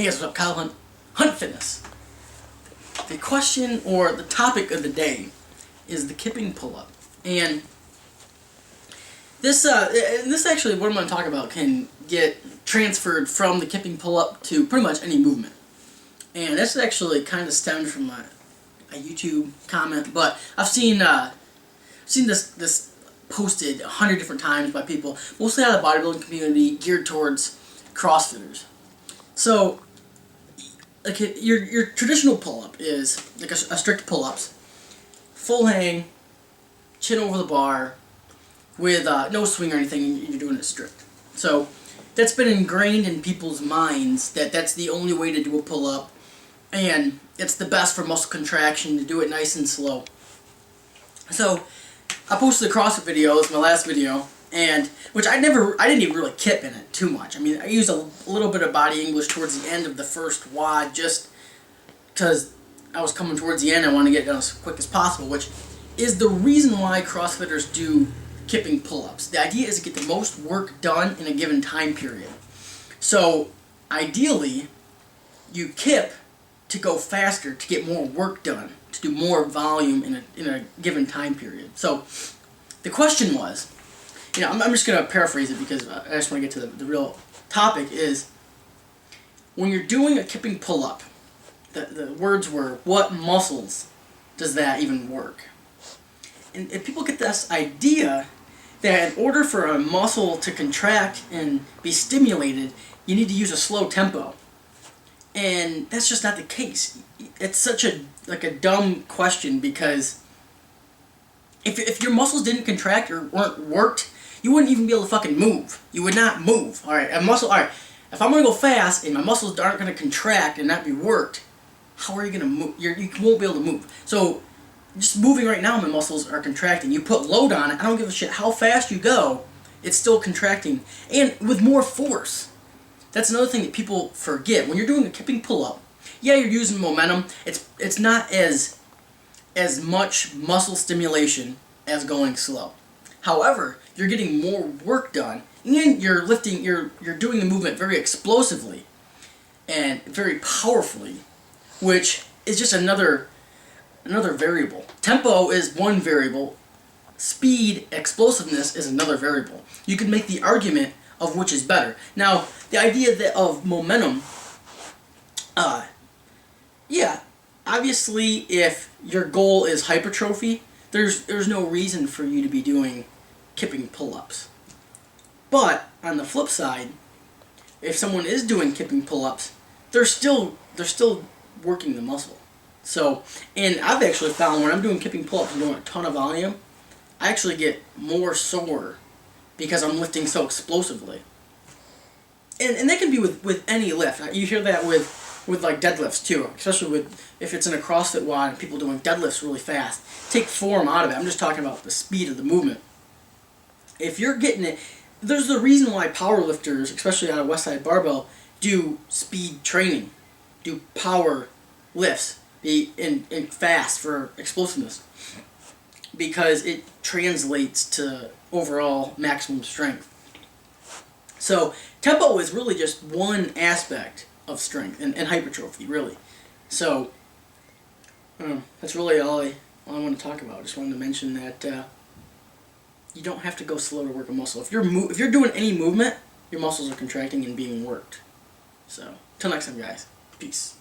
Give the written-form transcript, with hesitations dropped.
Hey guys, what's up? Hunt Fitness. The question or the topic of the day is the Kipping pull-up, and this actually what I'm going to talk about can get transferred from the Kipping pull-up to pretty much any movement, and this actually kind of stemmed from a YouTube comment, but I've seen this posted 100 different times by people, mostly out of the bodybuilding community, geared towards CrossFitters. So, like your traditional pull-up is like a strict pull-ups, full hang, chin over the bar, with no swing or anything, and you're doing it strict. So that's been ingrained in people's minds that that's the only way to do a pull-up, and it's the best for muscle contraction to do it nice and slow. So I posted a CrossFit video. It's my last video. And which I didn't even really kip in it too much. I mean, I used a little bit of body English towards the end of the first WOD just because I was coming towards the end. I wanted to get it done as quick as possible, which is the reason why CrossFitters do kipping pull-ups. The idea is to get the most work done in a given time period. So ideally, you kip to go faster, to get more work done, to do more volume in a given time period. So the question was, I'm just going to paraphrase it because I just want to get to the real topic, is when you're doing a kipping pull-up, the words were, what muscles does that even work? And if people get this idea that in order for a muscle to contract and be stimulated, you need to use a slow tempo. And that's just not the case. It's such a dumb question, because if your muscles didn't contract or weren't worked, you wouldn't even be able to fucking move. You would not move. Alright, if I'm going to go fast and my muscles aren't going to contract and not be worked, how are you going to move? You won't be able to move. So, just moving right now, my muscles are contracting. You put load on it, I don't give a shit how fast you go, it's still contracting. And with more force. That's another thing that people forget. When you're doing a kipping pull-up, yeah, you're using momentum. It's not as much muscle stimulation as going slow. However, you're getting more work done, and you're doing the movement very explosively and very powerfully, which is just another variable. Tempo is one variable, speed, explosiveness is another variable. You can make the argument of which is better. Now, the idea of momentum, yeah, obviously if your goal is hypertrophy, there's no reason for you to be doing kipping pull-ups. But on the flip side, if someone is doing kipping pull-ups, they're still working the muscle. So, and I've actually found when I'm doing kipping pull-ups and doing a ton of volume, I actually get more sore because I'm lifting so explosively. And that can be with any lift. You hear that with like deadlifts too, especially if it's in a CrossFit WOD and people doing deadlifts really fast. Take form out of it. I'm just talking about the speed of the movement. If you're getting it, there's the reason why powerlifters, especially out of Westside Barbell, do speed training, do power lifts, and fast for explosiveness, because it translates to overall maximum strength. So tempo is really just one aspect of strength and hypertrophy, really. So that's really all I want to talk about. I just wanted to mention that you don't have to go slow to work a muscle. If you're doing any movement, your muscles are contracting and being worked. So, till next time, guys. Peace.